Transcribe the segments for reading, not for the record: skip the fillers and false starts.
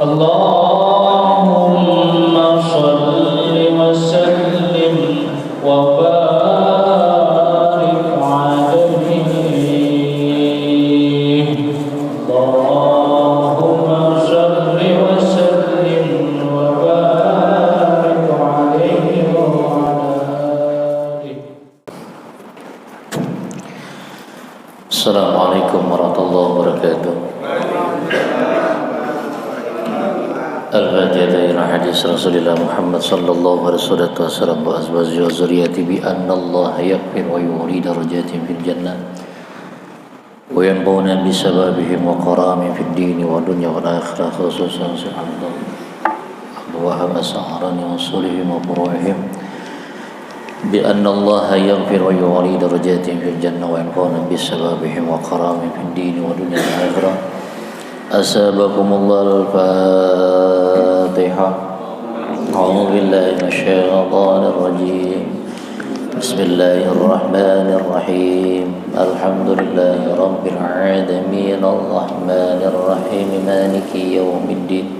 اللهم صل وسلم وبارك عليه اللهم صل وسلم وبارك عليه وعلى آله. Assalamualaikum warahmatullahi wabarakatuh. Al-Fatihah ila hadis Rasulullah Muhammad sallallahu alaihi wasallam wa azwajihi wa zurriyyatihi bi anna Allah yaghfir wa yuri darajatin fil jannah wa yanbuna bi sababihim wa qarami fid din wa dunya wal akhirah khususan sa'adallah wa habasarani wa sulihim wa furuhim bi anna Allah yaghfir wa yuri darajatin fil jannah wa yanbuna bi sababihim wa qarami fid din wa dunya wal akhirah. Asabakumullah al-Fatihah. A'udzu billahi minasyaitonir rajim. Bismillahirrahmanirrahim. Alhamdulillahi rabbil alamin arrahmanir rahim maliki yaumiddin.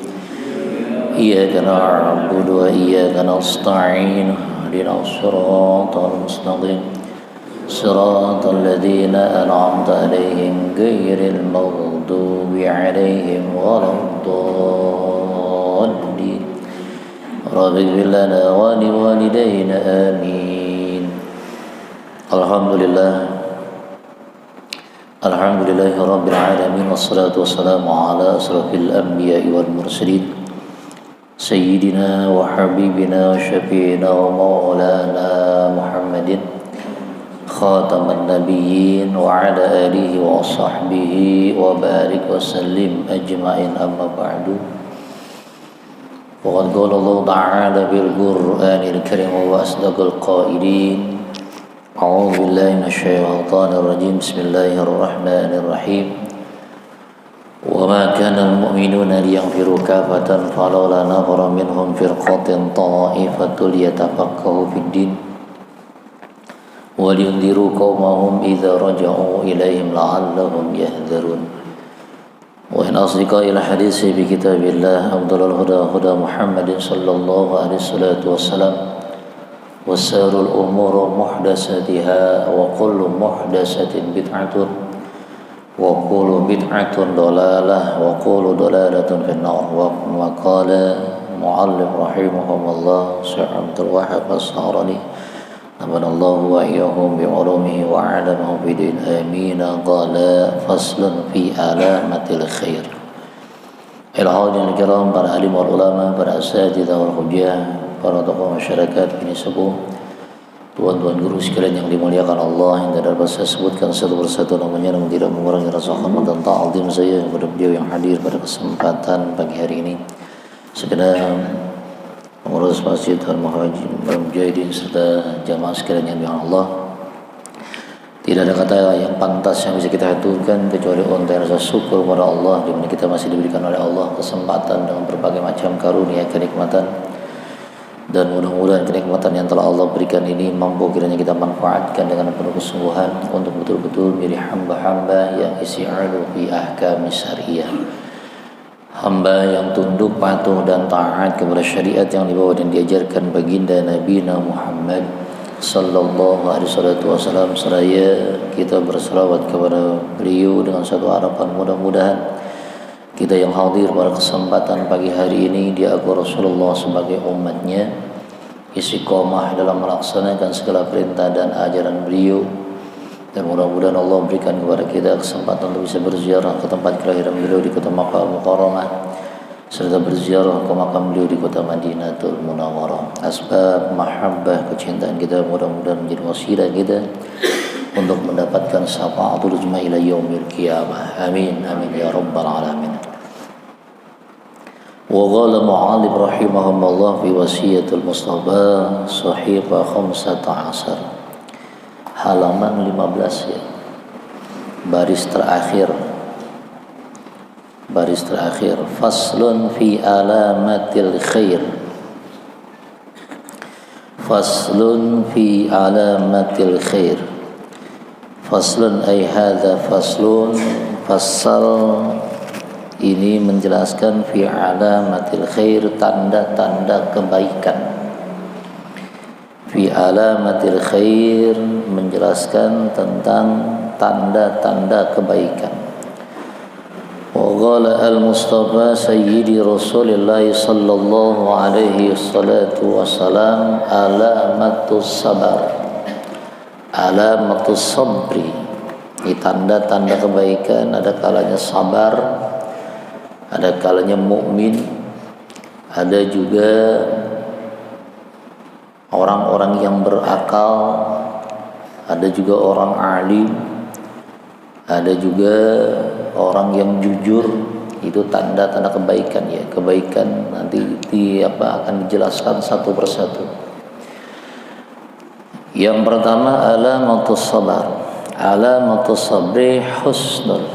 Iyyaka na'budu wa iyyaka nasta'in. Ihdinas siratal mustaqim. صراط الذين أنعمت عليهم غير المغضوب عليهم ولا الضالين رب اغفر لنا ولوالدينا آمين. الحمد لله رب العالمين والصلاة والسلام على أشرف الأنبياء والمرسلين سيدنا وحبيبنا وشفينا ومولانا محمد خاتم النبيين وعلى آله وصحبه وبارك وسلم أجمعين أما بعد وقد قال الله تعالى بالقرآن الكريم وأصدق القائلين أعوذ بالله من الشيطان الرجيم بسم الله الرحمن الرحيم وما كان المؤمنون لينفروا كافة فلولا نفر منهم فرقة طائفة ليتفقهوا في الدين وَلِيُنذِرُوا قَوْمَهُمْ إِذَا رَجَعُوا إِلَيْهِمْ لَعَلَّهُمْ يَهْذَرُونَ. وإن أصدق إلى حديث بكتاب الله أفضل الهدى هدى محمد صلى الله عليه وسلم وسائر الأمور محدثاتها وكل محدثة بدعة وكل بدعة ضلالة وكل ضلالة في النار. وقال معلم رحمه الله شيخ عبد الوهاب الصهراني أمن الله وإياهم بعلومه وعلمه بدين آمين. قال فصل في علامة الخير. Al-hadirin al-kiram, para alim wal ulama, para asatidzah wal hujjah, para tokoh masyarakat ini sepuh, tuan-tuan guru sekalian yang dimuliakan Allah, yang tidak dapat saya sebutkan satu persatu namanya, namun tidak mengurangi rasa hormat dan ta'zim saya kepada beliau yang hadir pada kesempatan pagi hari ini. Segenap pengurus masjid Al-Mujahidin serta jamaah sekalian yang dimuliakan Allah. Tidak ada kata yang pantas yang bisa kita haturkan kecuali untai rasa syukur kepada Allah di mana kita masih diberikan oleh Allah kesempatan dengan berbagai macam karunia kenikmatan, dan mudah-mudahan kenikmatan yang telah Allah berikan ini mampu kiranya kita manfaatkan dengan penuh kesungguhan untuk betul-betul menjadi hamba-hamba yang isti'alu fi ahkam syariah, hamba yang tunduk, patuh dan taat kepada syariat yang dibawa dan diajarkan baginda Nabi Muhammad sallallahu alaihi wasallam, seraya kita berselawat kepada beliau dengan satu harapan mudah-mudahan kita yang hadir pada kesempatan pagi hari ini diaku Rasulullah sebagai umatnya istiqomah dalam melaksanakan segala perintah dan ajaran beliau, dan mudah-mudahan Allah berikan kepada kita kesempatan untuk bisa berziarah ke tempat kelahiran beliau di kota Makkah Mukarramah, serta berziarah ke makam beliau di kota Madinatul Munawwarah. Asbab mahabbah kecintaan kita mudah-mudahan menjadi wasilah kita untuk mendapatkan syafaatul uzma ila yaumil qiyamah. Amin amin ya rabbal alamin. Wa qala Mu'allim rahimahullah fi wasiyatul Mustafa sahifa 15 halaman 15 ya. Baris terakhir faslun fi alamatil khair. Faslun fi alamatil khair. Faslun ay hadza faslun fassal ini menjelaskan fi alamatil khair, tanda-tanda kebaikan. Fi alamatil khair menjelaskan tentang tanda-tanda kebaikan. Wa qala al-Mustafa sayyidi Rasulillah sallallahu alaihi wasallam alamatus sabar, alamatus sabri. Ini tanda-tanda kebaikan, ada kalanya sabar, ada kalanya mukmin, ada juga orang-orang yang berakal, ada juga orang alim, ada juga orang yang jujur. Itu tanda-tanda kebaikan ya. Kebaikan nanti akan dijelaskan satu persatu. Yang pertama alamatus sabar. Alamatus sabri husnul.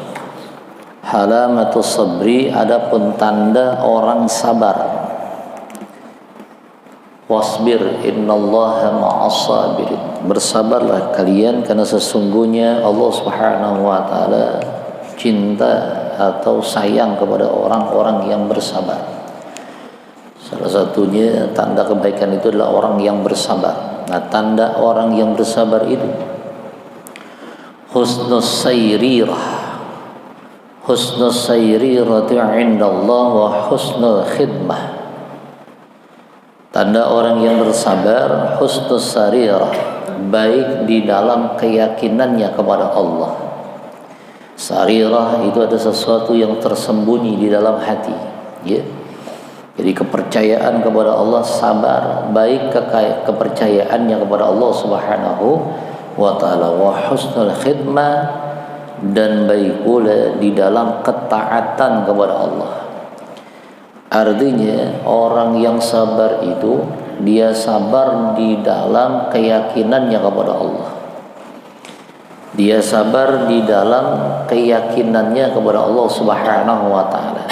Alamatus sabri adapun tanda orang sabar. Wasbir innallaha ma'as sabirin. Bersabarlah kalian karena sesungguhnya Allah Subhanahu wa taala cinta atau sayang kepada orang-orang yang bersabar. Salah satunya tanda kebaikan itu adalah orang yang bersabar. Nah, tanda orang yang bersabar itu husnus sayrirah. Husnus sayrirati indallah wa husnul khidmah. Tanda orang yang bersabar husnus sarirah, baik di dalam keyakinannya kepada Allah. Sarirah itu ada sesuatu yang tersembunyi di dalam hati, ya. Jadi kepercayaan kepada Allah, sabar, baik kepercayaannya kepada Allah Subhanahu wa ta'ala, wa husnul khidmah, dan baik pula di dalam ketaatan kepada Allah. Artinya orang yang sabar itu dia sabar di dalam keyakinannya kepada Allah. Dia sabar di dalam keyakinannya kepada Allah Subhanahu wa ta'ala.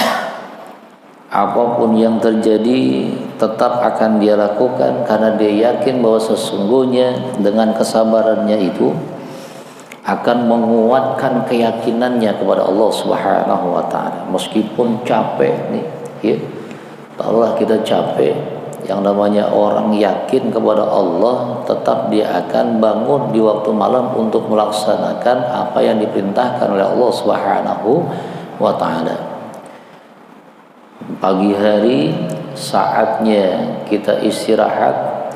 Apapun yang terjadi tetap akan dia lakukan karena dia yakin bahwa sesungguhnya dengan kesabarannya itu akan menguatkan keyakinannya kepada Allah Subhanahu wa ta'ala. Meskipun capek nih, ya, tahulah kita capek. Yang namanya orang yakin kepada Allah, tetap dia akan bangun di waktu malam untuk melaksanakan apa yang diperintahkan oleh Allah Subhanahu wa ta'ala. Pagi hari saatnya kita istirahat,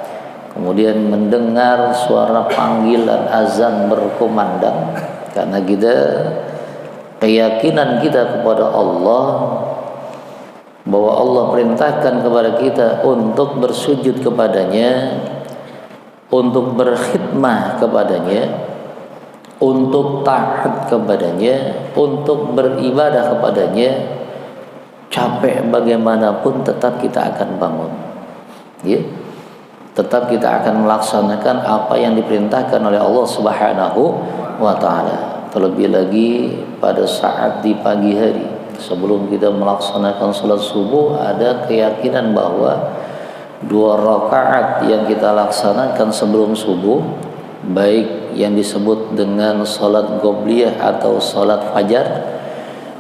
kemudian mendengar suara panggilan azan berkumandang, karena kita keyakinan kita kepada Allah bahwa Allah perintahkan kepada kita untuk bersujud kepadanya, untuk berkhidmah kepadanya, untuk taat kepadanya, untuk beribadah kepadanya. Capek bagaimanapun tetap kita akan bangun, ya. Tetap kita akan melaksanakan apa yang diperintahkan oleh Allah Subhanahu wa ta'ala. Terlebih lagi pada saat di pagi hari sebelum kita melaksanakan salat subuh, ada keyakinan bahwa 2 rakaat yang kita laksanakan sebelum subuh, baik yang disebut dengan salat qobliyah atau salat fajar,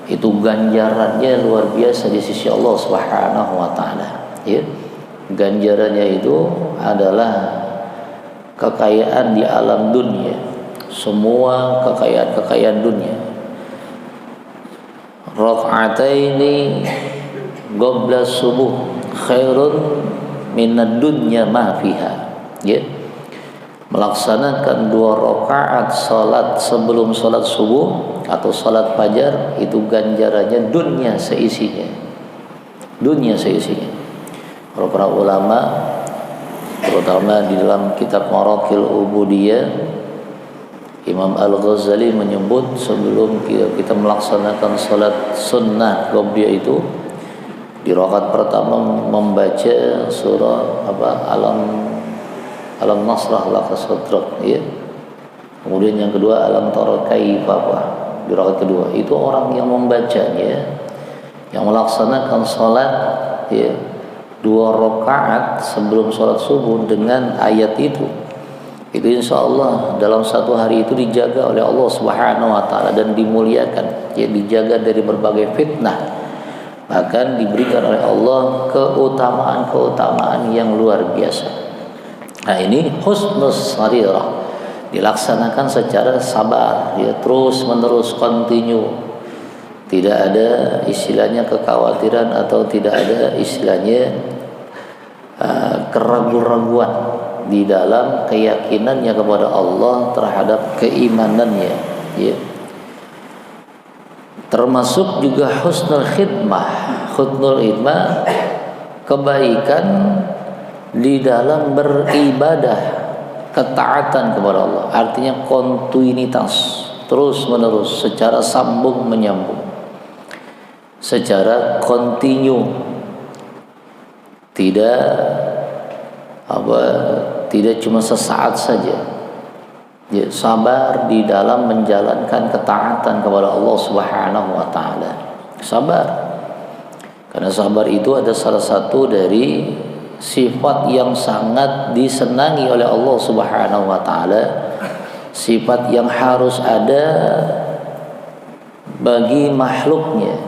itu ganjarannya luar biasa di sisi Allah Subhanahu wa ta'ala, ya. Ganjarannya itu adalah kekayaan di alam dunia, semua kekayaan dunia. Raka'ataini qabla subuh khairun minad dunya ma fiha, ya. Melaksanakan 2 rakaat salat sebelum salat subuh atau salat fajar itu ganjarannya dunia seisinya. Dunia seisinya. Para ulama terutama di dalam kitab Maraqil Ubudiyah, Imam Al-Ghazali menyebut sebelum kita melaksanakan salat sunnah qobliyah itu, di rakaat pertama membaca surah Alam Nasrah laka sadrak, ya. Kemudian yang kedua Alam tara kaifa, di rakaat kedua itu orang yang membacanya, yang melaksanakan salat, ya, 2 rakaat sebelum salat subuh dengan ayat itu insya Allah dalam satu hari itu dijaga oleh Allah Subhanahu wa ta'ala dan dimuliakan, ya, dijaga dari berbagai fitnah bahkan diberikan oleh Allah keutamaan-keutamaan yang luar biasa. Nah, ini husnus sarirah, dilaksanakan secara sabar, ya, terus menerus, continue. Tidak ada istilahnya kekhawatiran atau tidak ada istilahnya keraguan-raguan di dalam keyakinannya kepada Allah, terhadap keimanannya, ya. Termasuk juga husnul khidmah. Husnul khidmah, kebaikan di dalam beribadah, ketaatan kepada Allah. Artinya kontinuitas, terus menerus, secara sambung menyambung, secara kontinu. Tidak cuma sesaat saja. Ya, sabar di dalam menjalankan ketaatan kepada Allah Subhanahu wa taala. Sabar. Karena sabar itu ada salah satu dari sifat yang sangat disenangi oleh Allah Subhanahu wa taala. Sifat yang harus ada bagi makhluknya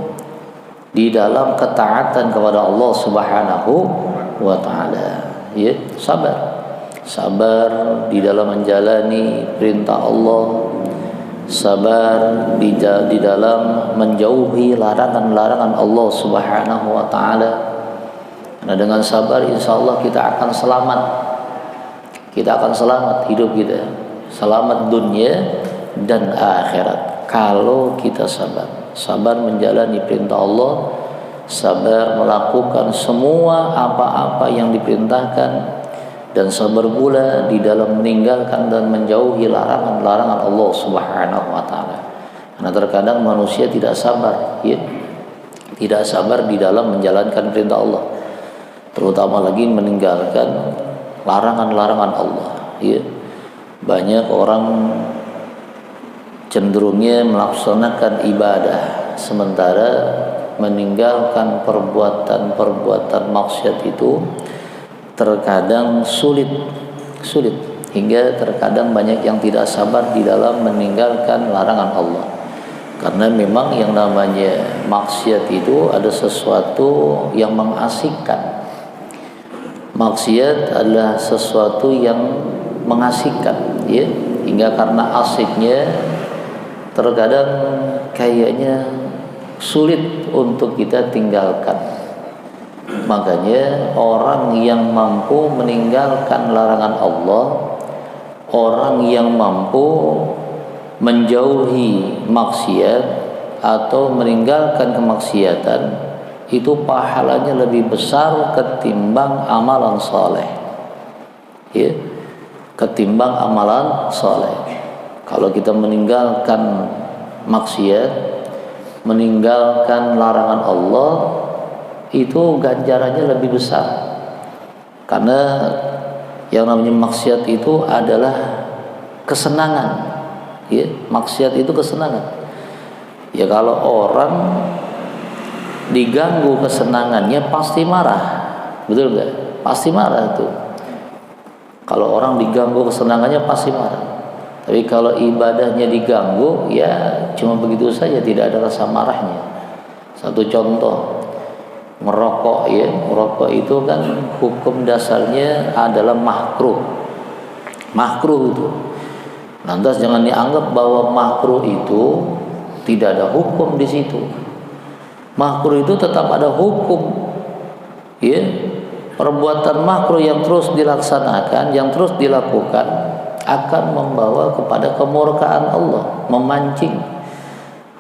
di dalam ketaatan kepada Allah Subhanahu wa taala. Ya, sabar. Sabar di dalam menjalani perintah Allah, sabar di dalam menjauhi larangan-larangan Allah Subhanahu wa taala. Nah, dengan sabar insyaallah kita akan selamat. Kita akan selamat hidup kita, selamat dunia dan akhirat kalau kita sabar. Sabar menjalani perintah Allah, sabar melakukan semua apa-apa yang diperintahkan, dan sabar pula di dalam meninggalkan dan menjauhi larangan-larangan Allah Subhanahu wa taala. Karena terkadang manusia tidak sabar, ya. Tidak sabar di dalam menjalankan perintah Allah, terutama lagi meninggalkan larangan-larangan Allah, ya. Banyak orang cenderungnya melaksanakan ibadah sementara meninggalkan perbuatan-perbuatan maksiat itu terkadang sulit hingga terkadang banyak yang tidak sabar di dalam meninggalkan larangan Allah. Karena memang yang namanya maksiat itu ada sesuatu yang mengasihkan. Maksiat adalah sesuatu yang mengasihkan, ya, hingga karena asiknya terkadang kayaknya sulit untuk kita tinggalkan. Makanya orang yang mampu meninggalkan larangan Allah, orang yang mampu menjauhi maksiat atau meninggalkan kemaksiatan, itu pahalanya lebih besar ketimbang amalan soleh, ya, ketimbang amalan soleh. Kalau kita meninggalkan maksiat, meninggalkan larangan Allah, itu ganjarannya lebih besar. Karena yang namanya maksiat itu adalah kesenangan, ya, maksiat itu kesenangan. Ya, kalau orang diganggu kesenangannya pasti marah, betul nggak? Pasti marah tuh. Kalau orang diganggu kesenangannya pasti marah. Tapi kalau ibadahnya diganggu, ya cuma begitu saja, tidak ada rasa marahnya. Satu contoh, merokok, ya, merokok itu kan hukum dasarnya adalah makruh itu. Lantas jangan dianggap bahwa makruh itu tidak ada hukum di situ. Makruh itu tetap ada hukum, ya. Perbuatan makruh yang terus dilaksanakan, yang terus dilakukan akan membawa kepada kemurkaan Allah, memancing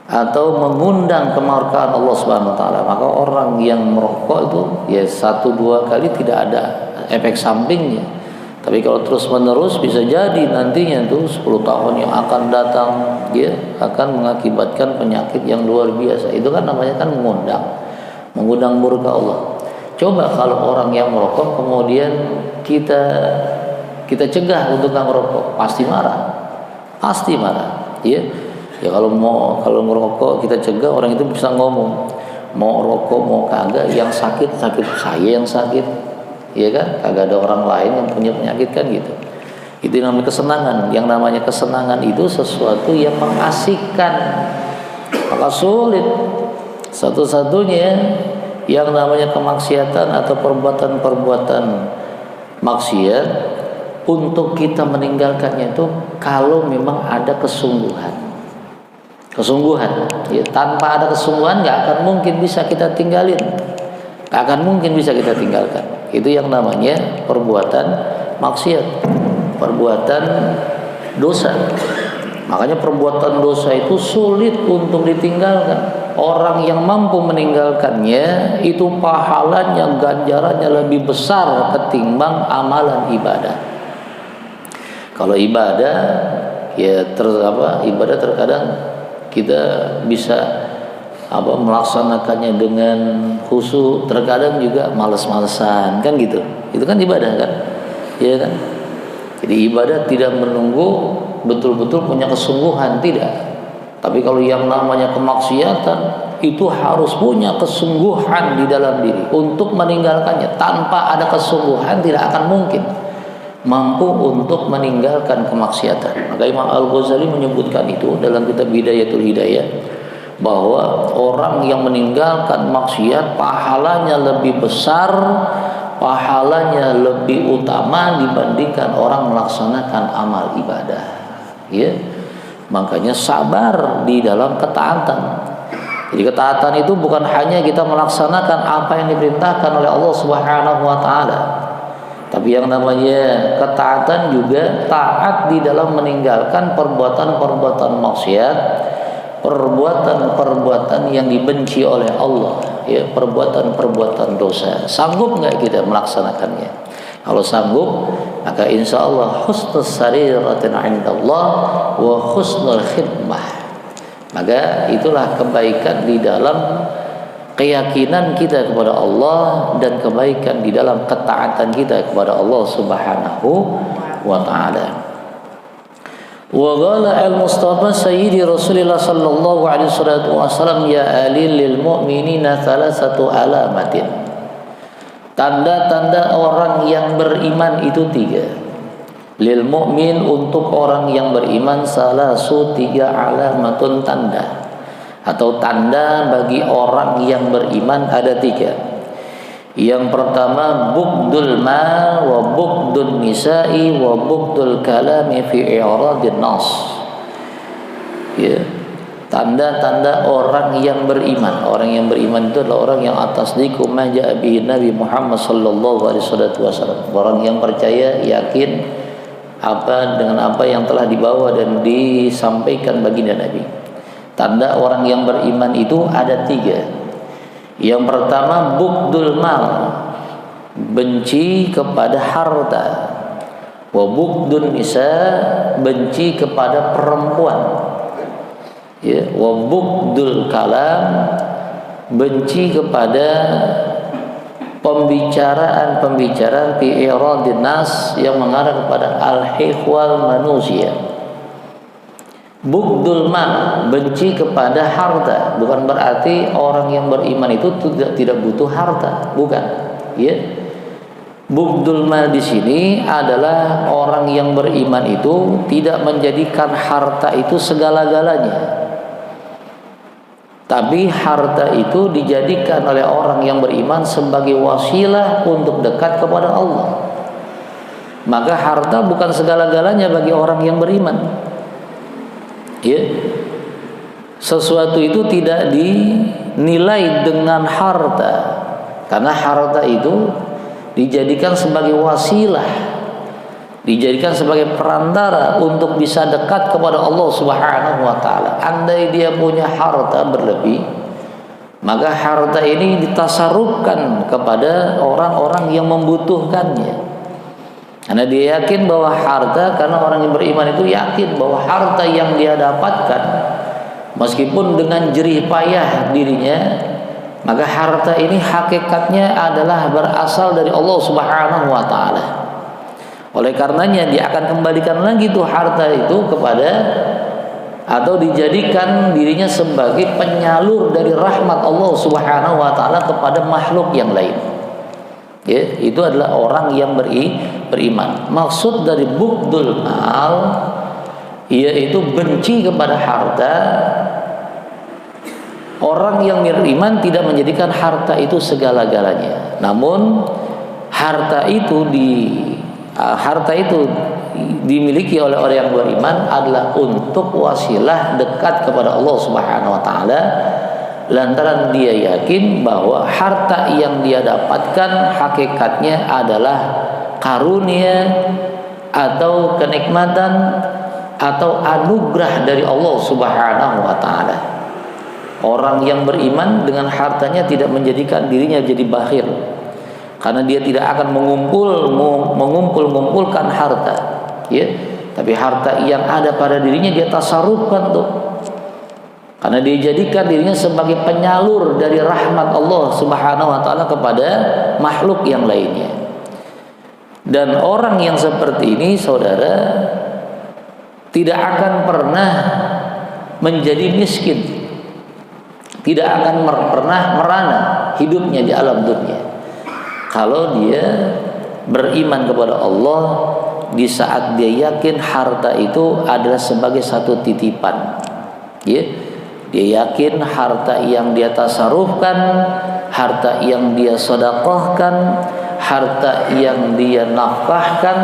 atau mengundang kemurkaan Allah Subhanahu wa taala. Maka orang yang merokok itu ya 1-2 kali tidak ada efek sampingnya. Tapi kalau terus menerus bisa jadi nantinya tuh 10 tahun yang akan datang dia akan mengakibatkan penyakit yang luar biasa. Itu kan namanya kan mengundang murka Allah. Coba kalau orang yang merokok kemudian kita cegah untuk nggak merokok, pasti marah, ya. Ya kalau merokok kita cegah, orang itu bisa ngomong mau rokok mau kagak, yang sakit saya yang sakit, ya kan? Kagak ada orang lain yang punya penyakit kan gitu. Itu namanya kesenangan. Yang namanya kesenangan itu sesuatu yang mengasihkan. Maka sulit satu-satunya yang namanya kemaksiatan atau perbuatan-perbuatan maksiat, untuk kita meninggalkannya itu kalau memang ada kesungguhan, ya, tanpa ada kesungguhan nggak akan mungkin bisa kita tinggalin, nggak akan mungkin bisa kita tinggalkan. Itu yang namanya perbuatan maksiat, perbuatan dosa. Makanya perbuatan dosa itu sulit untuk ditinggalkan. Orang yang mampu meninggalkannya itu pahalanya, ganjarannya lebih besar ketimbang amalan ibadah. Kalau ibadah ya ibadah terkadang kita bisa melaksanakannya dengan khusyuk, terkadang juga malas-malesan, kan gitu. Itu kan ibadah kan? Iya kan? Jadi ibadah tidak menunggu betul-betul punya kesungguhan, tidak. Tapi kalau yang namanya kemaksiatan itu harus punya kesungguhan di dalam diri untuk meninggalkannya. Tanpa ada kesungguhan tidak akan mungkin mampu untuk meninggalkan kemaksiatan. Maka Imam Al-Ghazali menyebutkan itu dalam kitab Bidayatul Hidayah, bahwa orang yang meninggalkan maksiat pahalanya lebih besar, pahalanya lebih utama dibandingkan orang melaksanakan amal ibadah. Ya. Makanya sabar di dalam ketaatan. Jadi ketaatan itu bukan hanya kita melaksanakan apa yang diperintahkan oleh Allah Subhanahu wa taala. Tapi yang namanya ketaatan juga taat di dalam meninggalkan perbuatan-perbuatan maksiat, perbuatan-perbuatan yang dibenci oleh Allah, ya, perbuatan-perbuatan dosa. Sanggup enggak kita melaksanakannya? Kalau sanggup, maka insya Allah husnul sariratin indallah wa husnul khidmah. Maka itulah kebaikan di dalam keyakinan kita kepada Allah dan kebaikan di dalam ketaatan kita kepada Allah Subhanahu wa taala. Wa qala al-Mustafa Sayyidi Rasulullah sallallahu alaihi wasallam, ya alil lil mu'minina thalathatu alamatin. Tanda-tanda orang yang beriman itu 3. Lil mu'min, untuk orang yang beriman, salasu 3 alamatun, tanda atau tanda bagi orang yang beriman ada 3. Yang pertama, bughdul mal wa bughdun nisa'i wa bughdul kalami fi i'radin nas. Ya. Tanda-tanda orang yang beriman. Orang yang beriman itu adalah orang yang atas diku ma ja'a bihi Nabi Muhammad sallallahu alaihi wasallam. Orang yang percaya, yakin dengan apa yang telah dibawa dan disampaikan baginda Nabi. Tanda orang yang beriman itu ada 3. Yang pertama, bughdul mal, benci kepada harta. Wa bughdun nisa, benci kepada perempuan. Ya, wa bughdul kalam, benci kepada pembicaraan fi iradin nas, yang mengarah kepada al-hihwal manusia. Bughdul mal, benci kepada harta. Bukan berarti orang yang beriman itu tidak butuh harta, bukan. Ya. Bughdul mal di sini adalah orang yang beriman itu tidak menjadikan harta itu segala-galanya. Tapi harta itu dijadikan oleh orang yang beriman sebagai wasilah untuk dekat kepada Allah. Maka harta bukan segala-galanya bagi orang yang beriman. Ya. Sesuatu itu tidak dinilai dengan harta, karena harta itu dijadikan sebagai wasilah, dijadikan sebagai perantara untuk bisa dekat kepada Allah Subhanahu wa taala. Andai dia punya harta berlebih, maka harta ini ditasarrufkan kepada orang-orang yang membutuhkannya. Karena dia yakin bahwa harta, karena orang yang beriman itu yakin bahwa harta yang dia dapatkan, meskipun dengan jerih payah dirinya, maka harta ini hakikatnya adalah berasal dari Allah Subhanahu wa taala. Oleh karenanya dia akan kembalikan lagi tuh harta itu kepada, atau dijadikan dirinya sebagai penyalur dari rahmat Allah Subhanahu wa taala kepada makhluk yang lain. Ya, itu adalah orang yang beriman. Maksud dari bughdul mal yaitu benci kepada harta orang yang beriman tidak menjadikan harta itu segala-galanya. Namun harta itu dimiliki oleh orang yang beriman adalah untuk wasilah dekat kepada Allah Subhanahu wa taala, lantaran dia yakin bahwa harta yang dia dapatkan hakikatnya adalah karunia atau kenikmatan atau anugerah dari Allah Subhanahu wa taala. Orang yang beriman dengan hartanya tidak menjadikan dirinya jadi bakhil, karena dia tidak akan mengumpulkan harta, ya. Tapi harta yang ada pada dirinya dia tasarrufkan tuh, karena dia jadikan dirinya sebagai penyalur dari rahmat Allah Subhanahu wa taala kepada makhluk yang lainnya. Dan orang yang seperti ini, saudara, tidak akan pernah menjadi miskin, tidak akan pernah merana hidupnya di alam dunia, kalau dia beriman kepada Allah di saat dia yakin harta itu adalah sebagai satu titipan, ya. Dia yakin harta yang dia tasarrufkan, harta yang dia sedekahkan, harta yang dia nafkahkan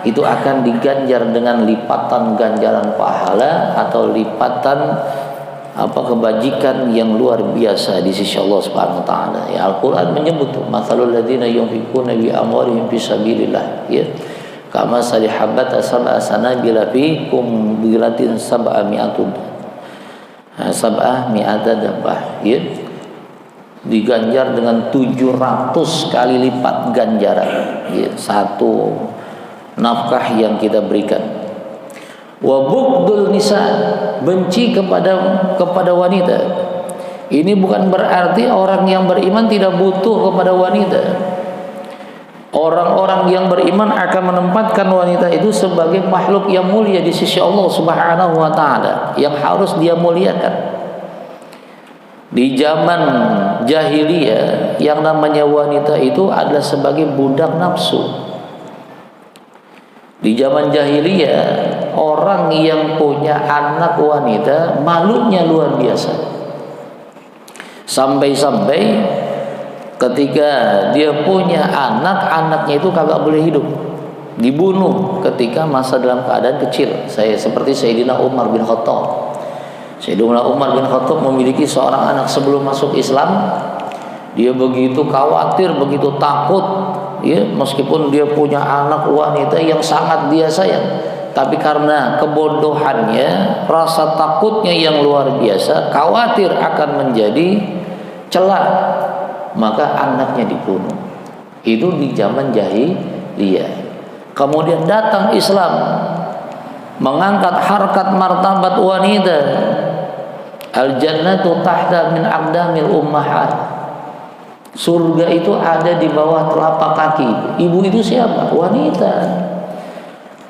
itu akan diganjar dengan lipatan ganjaran pahala atau lipatan kebajikan yang luar biasa di sisi Allah Subhanahu wa taala. Ya, Al-Qur'an menyebut matsalul ladzina yunfiquna bi amwalihim fisabilillah, ya. Kama salihabat sab'a sanabila fi kumbilatin sab'ami'ata dabah, ya. Diganjar dengan 700 kali lipat ganjaran, ya, satu nafkah yang kita berikan. Wa bughdul nisa, benci kepada wanita. Ini bukan berarti orang yang beriman tidak butuh kepada wanita. Orang-orang yang beriman akan menempatkan wanita itu sebagai makhluk yang mulia di sisi Allah Subhanahu wa taala, yang harus dia muliakan. Di zaman jahiliyah yang namanya wanita itu adalah sebagai budak nafsu. Di zaman jahiliyah, orang yang punya anak wanita malunya luar biasa. Sampai-sampai ketika dia punya anak, anaknya itu kagak boleh hidup, dibunuh ketika masa dalam keadaan kecil. Seperti Sayyidina Umar bin Khattab. Sayyidina Umar bin Khattab memiliki seorang anak sebelum masuk Islam. Dia begitu khawatir, begitu takut, ya, meskipun dia punya anak wanita yang sangat dia sayang, tapi karena kebodohannya, rasa takutnya yang luar biasa, khawatir akan menjadi celak, maka anaknya dibunuh. Itu di zaman jahiliyah. Kemudian datang Islam, mengangkat harkat martabat wanita. Al-jannatu tahta min aqdamil ummahat. Surga itu ada di bawah telapak kaki. Ibu itu siapa? Wanita.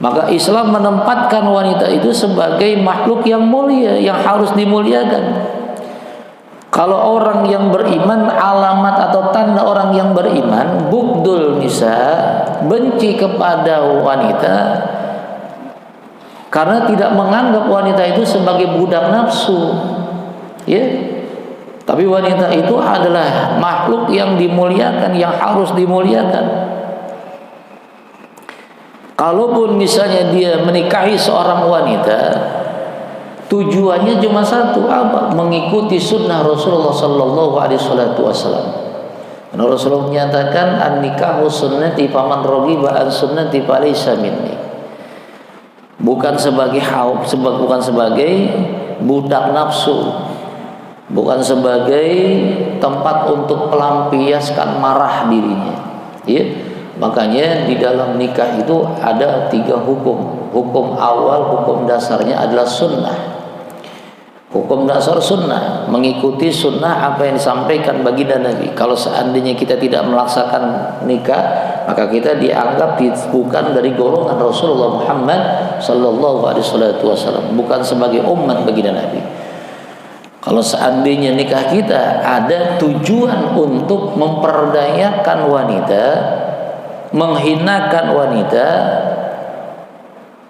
Maka Islam menempatkan wanita itu sebagai makhluk yang mulia, yang harus dimuliakan. Kalau orang yang beriman, alamat atau tanda orang yang beriman, bughdul nisa, benci kepada wanita, karena tidak menganggap wanita itu sebagai budak nafsu, ya. Tapi wanita itu adalah makhluk yang dimuliakan, yang harus dimuliakan. Kalaupun misalnya dia menikahi seorang wanita, tujuannya cuma satu, apa? Mengikuti sunnah Rasulullah Sallallahu Alaihi Wasallam. Rasulullah menyatakan, an-nikahu sunnati faman raghiba an sunnati falaysa minni. Bukan sebagai budak nafsu, bukan sebagai tempat untuk pelampiaskan marah dirinya, ya. Makanya di dalam nikah itu ada 3 hukum. Hukum awal, hukum dasarnya adalah sunnah. Hukum dasar sunnah, mengikuti sunnah apa yang disampaikan baginda Nabi. Kalau seandainya kita tidak melaksanakan nikah, maka kita dianggap bukan dari golongan Rasulullah Muhammad Sallallahu Alaihi Wasallam, bukan sebagai umat baginda Nabi. Kalau seandainya nikah kita ada tujuan untuk memperdayakan wanita, menghinakan wanita,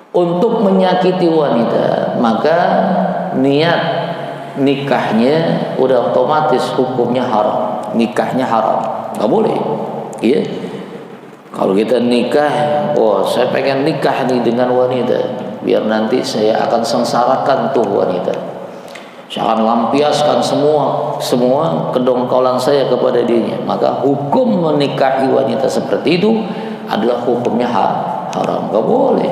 untuk menyakiti wanita, maka niat nikahnya udah otomatis hukumnya haram, nikahnya haram, nggak boleh. Iya. Kalau kita nikah, oh saya pengen nikah nih dengan wanita, biar nanti saya akan sengsarakan tuh wanita. Saya akan lampiaskan semua kedongkolan saya kepada dirinya. Maka hukum menikahi wanita seperti itu adalah hukumnya haram, nggak boleh.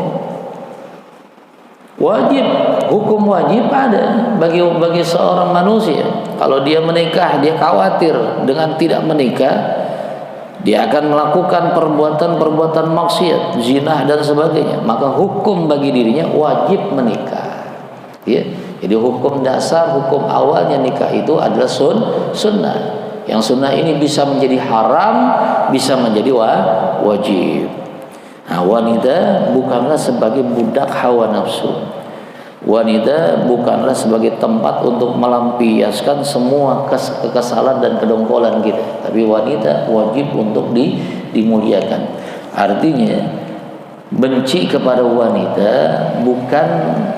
Wajib, hukum wajib ada bagi seorang manusia. Kalau dia menikah, dia khawatir dengan tidak menikah, dia akan melakukan perbuatan-perbuatan maksiat, zina dan sebagainya. Maka hukum bagi dirinya wajib menikah. Ya. Jadi hukum dasar, hukum awalnya nikah itu adalah sunnah. Yang sunnah ini bisa menjadi haram, bisa menjadi wajib. Nah, wanita bukanlah sebagai budak hawa nafsu. Wanita bukanlah sebagai tempat untuk melampiaskan semua kekesalan dan kedongkolan kita. Tapi wanita wajib untuk dimuliakan. Artinya benci kepada wanita bukan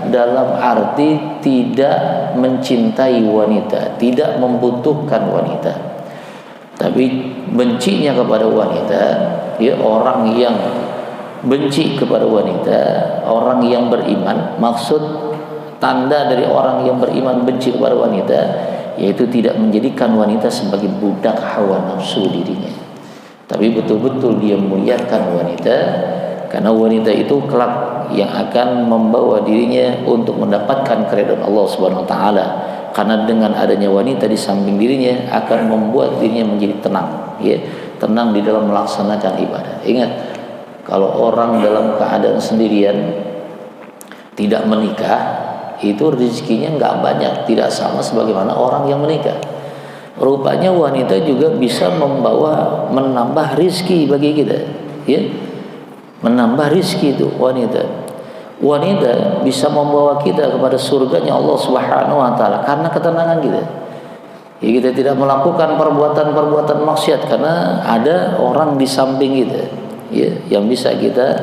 dalam arti tidak mencintai wanita, tidak membutuhkan wanita. Tapi bencinya kepada wanita, ya, orang yang benci kepada wanita, orang yang beriman, maksud tanda dari orang yang beriman benci kepada wanita, yaitu tidak menjadikan wanita sebagai budak hawa nafsu dirinya, tapi betul-betul dia muliakan wanita. Karena wanita itu kelak yang akan membawa dirinya untuk mendapatkan keridhaan Allah Subhanahu wa taala. Karena dengan adanya wanita di samping dirinya akan membuat dirinya menjadi tenang, ya, tenang di dalam melaksanakan ibadah. Ingat, kalau orang dalam keadaan sendirian tidak menikah, itu rezekinya nggak banyak, tidak sama sebagaimana orang yang menikah. Rupanya wanita juga bisa menambah rizki bagi kita, ya. Menambah rizki itu wanita bisa membawa kita kepada surganya Allah Subhanahu wa taala karena ketenangan kita. Ya, kita tidak melakukan perbuatan-perbuatan maksiat karena ada orang di samping kita, ya, yang bisa kita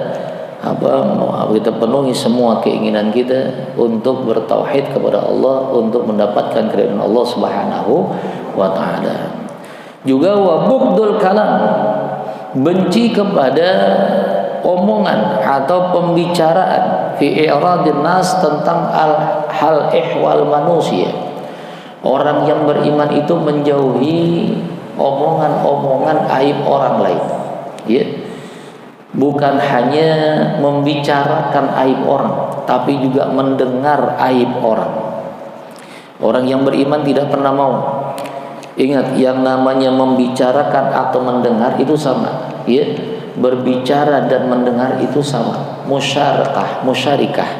penuhi semua keinginan kita untuk bertauhid kepada Allah, untuk mendapatkan keridhaan Allah Subhanahu wa taala. Juga wa bughdul kalam, benci kepada omongan atau pembicaraan fi i'radin nas tentang hal ihwal manusia. Orang yang beriman itu menjauhi omongan-omongan aib orang lain, ya. Bukan hanya membicarakan aib orang, tapi juga mendengar aib orang. Orang yang beriman tidak pernah mau. Ingat, yang namanya membicarakan atau mendengar itu sama, ya. Berbicara dan mendengar itu sama, musyarikah.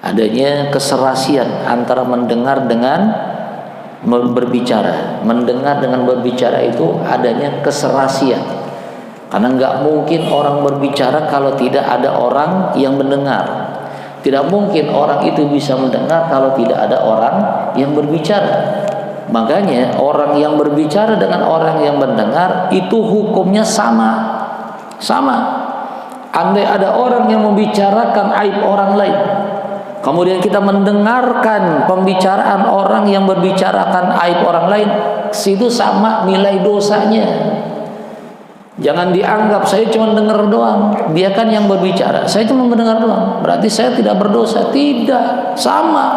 Adanya keserasian antara mendengar dengan berbicara. Mendengar dengan berbicara itu adanya keserasian. Karena nggak mungkin orang berbicara kalau tidak ada orang yang mendengar. Tidak mungkin orang itu bisa mendengar kalau tidak ada orang yang berbicara. Makanya orang yang berbicara dengan orang yang mendengar itu hukumnya sama. Andai ada orang yang membicarakan aib orang lain, kemudian kita mendengarkan pembicaraan orang yang berbicarakan aib orang lain, situ sama nilai dosanya. Jangan dianggap saya cuma dengar doang, dia kan yang berbicara, saya cuma mendengar doang, berarti saya tidak berdosa. Tidak, sama.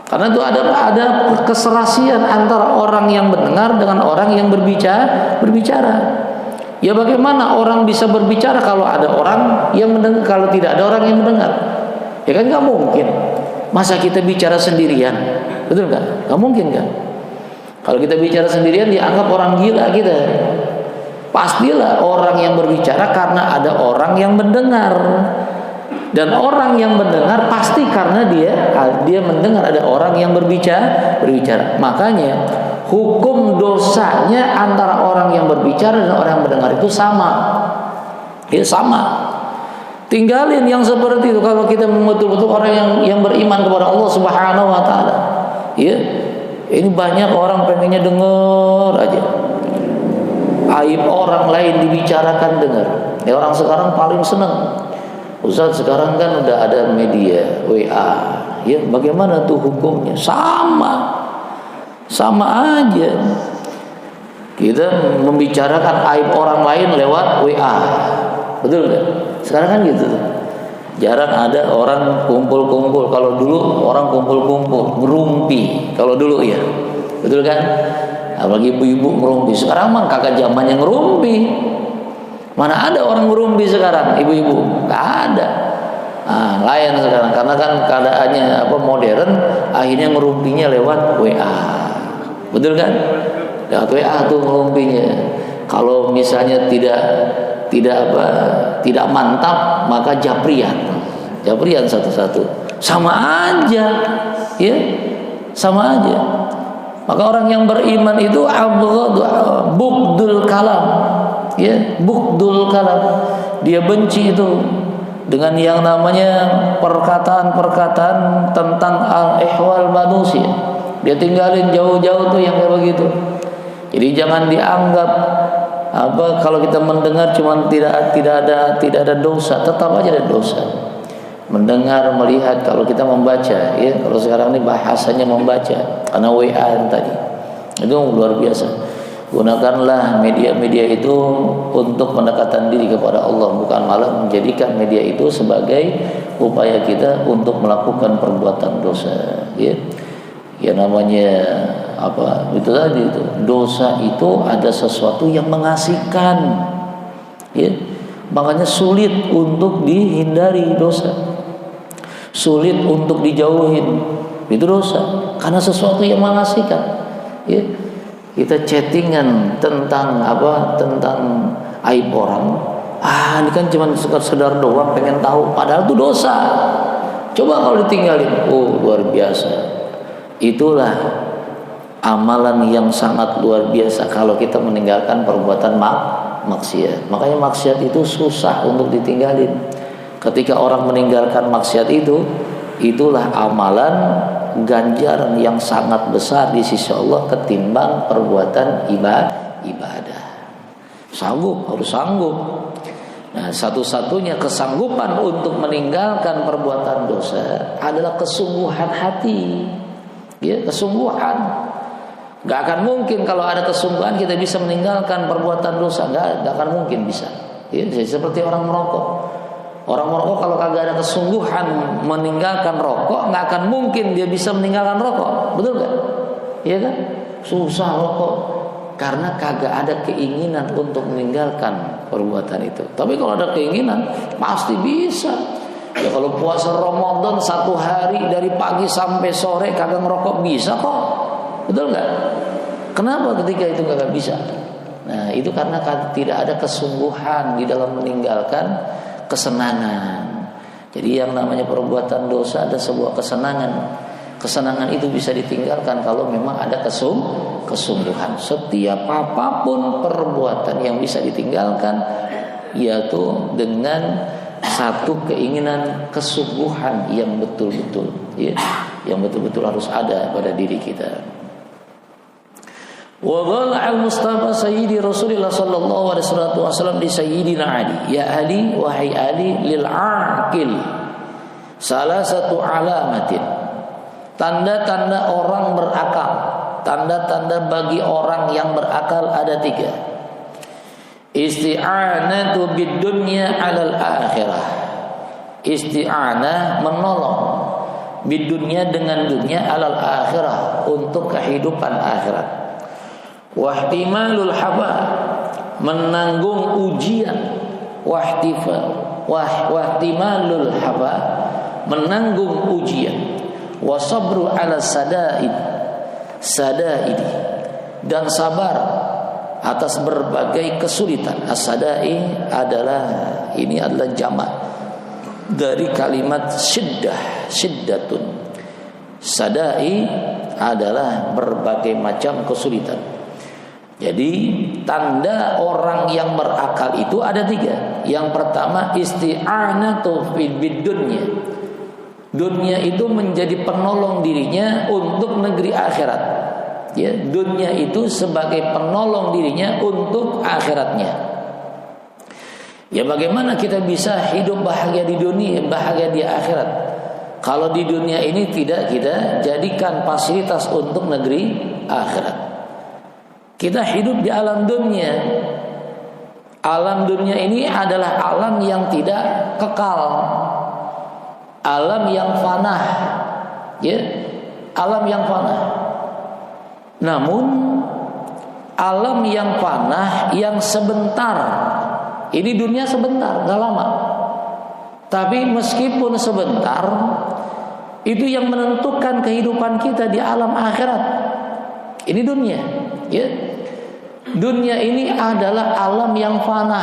Karena itu ada keserasian antara orang yang mendengar dengan orang yang berbicara. Ya, bagaimana orang bisa berbicara kalau ada orang yang mendengar, kalau tidak ada orang yang mendengar? Ya kan nggak mungkin. Masa kita bicara sendirian, betul nggak? Nggak mungkin kan? Kalau kita bicara sendirian dianggap orang gila kita. Pastilah orang yang berbicara karena ada orang yang mendengar. Dan orang yang mendengar pasti karena dia mendengar ada orang yang berbicara. Makanya hukum dosanya antara orang yang berbicara dan orang yang mendengar itu sama. Ya, sama. Tinggalin yang seperti itu kalau kita betul-betul orang yang beriman kepada Allah Subhanahu wa taala. Ya. Ini banyak orang pengennya dengar aja. Aib orang lain dibicarakan dengar. Ya, orang sekarang paling senang. Ustaz, sekarang kan udah ada media WA, ya bagaimana tuh hukumnya? Sama aja. Kita membicarakan aib orang lain lewat WA, betul nggak? Sekarang kan gitu. Jarang ada orang kumpul-kumpul. Kalau dulu orang kumpul-kumpul ngerumpi. Kalau dulu ya, betul kan? Apalagi ibu-ibu ngerumpi. Sekarang mah kagak zamannya ngerumpi. Mana ada orang ngerumpi sekarang, ibu-ibu? Gak ada. Nah, lain sekarang karena kan keadaannya modern, akhirnya ngerumpinya lewat WA. Betul kan? Lewat WA tuh ngerumpinya. Kalau misalnya tidak mantap, maka japrian satu-satu. Sama aja, ya, sama aja. Maka orang yang beriman itu bugdul kalam, ya, bugdul kalam. Dia benci itu dengan yang namanya perkataan-perkataan tentang al-ihwal manusia. Dia tinggalin jauh-jauh tuh yang kayak begitu. Jadi jangan dianggap kalau kita mendengar cuma tidak ada dosa, tetap aja ada dosa. Mendengar, melihat, kalau kita membaca, ya, kalau sekarang ini bahasanya membaca karena WA tadi. Itu luar biasa. Gunakanlah media-media itu untuk pendekatan diri kepada Allah, bukan malah menjadikan media itu sebagai upaya kita untuk melakukan perbuatan dosa, ya. Ya namanya itu tadi itu. Dosa itu ada sesuatu yang mengasihkan, ya. Makanya sulit untuk dihindari dosa, sulit untuk dijauhin. Itu dosa karena sesuatu yang mengasihkan, ya. Kita chattingan tentang aib orang. Ini kan cuma sekedar doang pengen tahu, padahal itu dosa. Coba kalau ditinggalin, luar biasa. Itulah amalan yang sangat luar biasa kalau kita meninggalkan perbuatan maksiat. Makanya maksiat itu susah untuk ditinggalin. Ketika orang meninggalkan maksiat itu, itulah amalan ganjaran yang sangat besar di sisi Allah ketimbang perbuatan ibadah. Harus sanggup. Nah, satu-satunya kesanggupan untuk meninggalkan perbuatan dosa adalah kesungguhan hati. Ya, kesungguhan. Gak akan mungkin kalau ada kesungguhan kita bisa meninggalkan perbuatan dosa. Gak akan mungkin bisa. Ya, seperti orang merokok. Orang merokok kalau kagak ada kesungguhan meninggalkan rokok, gak akan mungkin dia bisa meninggalkan rokok. Betul gak? Iya kan? Susah rokok karena kagak ada keinginan untuk meninggalkan perbuatan itu. Tapi kalau ada keinginan pasti bisa. Ya kalau puasa Ramadan 1 hari dari pagi sampai sore kagak ngerokok bisa kok. Betul nggak? Kenapa ketika itu kagak bisa? Nah itu karena tidak ada kesungguhan di dalam meninggalkan kesenangan. Jadi yang namanya perbuatan dosa ada sebuah kesenangan. Kesenangan itu bisa ditinggalkan kalau memang ada kesungguhan. Setiap apapun perbuatan yang bisa ditinggalkan, yaitu dengan satu keinginan kesungguhan yang betul-betul, ya, yang betul-betul harus ada pada diri kita. Wa qala al-Mustafa Sayyidi Rasulullah sallallahu alaihi wasallam di Sayyidina Ali, ya Ali, wahai Ali, lil aqil salah satu alamatin, tanda-tanda orang berakal, tanda-tanda bagi orang yang berakal ada 3. Isti'anatu bid-dunya 'alal akhirah. Isti'anah menolong bid-dunya dengan dunia 'alal akhirah untuk kehidupan akhirat. Wahtimalul haba menanggung ujian. Wahtimalul haba menanggung ujian. Wasabru 'ala sadaid dan sabar atas berbagai kesulitan. As-sadai adalah jamak dari kalimat syiddatun. Sadai adalah berbagai macam kesulitan. Jadi tanda orang yang berakal itu ada 3. Yang pertama isti'anatu bid-dunya. Dunia itu menjadi penolong dirinya untuk negeri akhirat. Ya, dunia itu sebagai penolong dirinya untuk akhiratnya. Ya, bagaimana kita bisa hidup bahagia di dunia, bahagia di akhirat? kalau di dunia ini tidak kita jadikan fasilitas untuk negeri akhirat. Kita hidup di alam dunia. Alam dunia ini adalah alam yang tidak kekal, alam yang fana, ya, alam yang fana. Namun alam yang fana yang sebentar. Ini dunia sebentar, gak lama. Tapi meskipun sebentar, itu yang menentukan kehidupan kita di alam akhirat. Ini dunia, ya. Dunia ini adalah alam yang fana.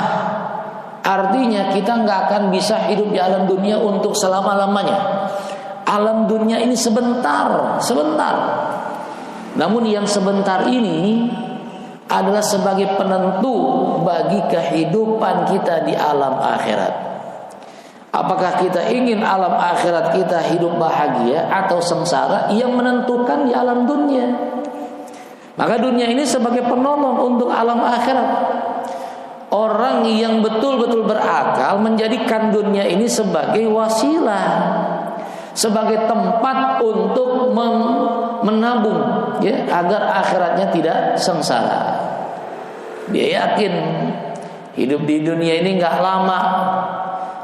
Artinya kita nggak akan bisa hidup di alam dunia untuk selama-lamanya. Alam dunia ini sebentar. Namun yang sebentar ini adalah sebagai penentu bagi kehidupan kita di alam akhirat. Apakah kita ingin alam akhirat kita hidup bahagia atau sengsara, yang menentukan di alam dunia. Maka dunia ini sebagai penolong untuk alam akhirat. Orang yang betul-betul berakal menjadikan dunia ini sebagai wasilah, sebagai tempat untuk menabung, ya, agar akhiratnya tidak sengsara. Dia yakin hidup di dunia ini nggak lama,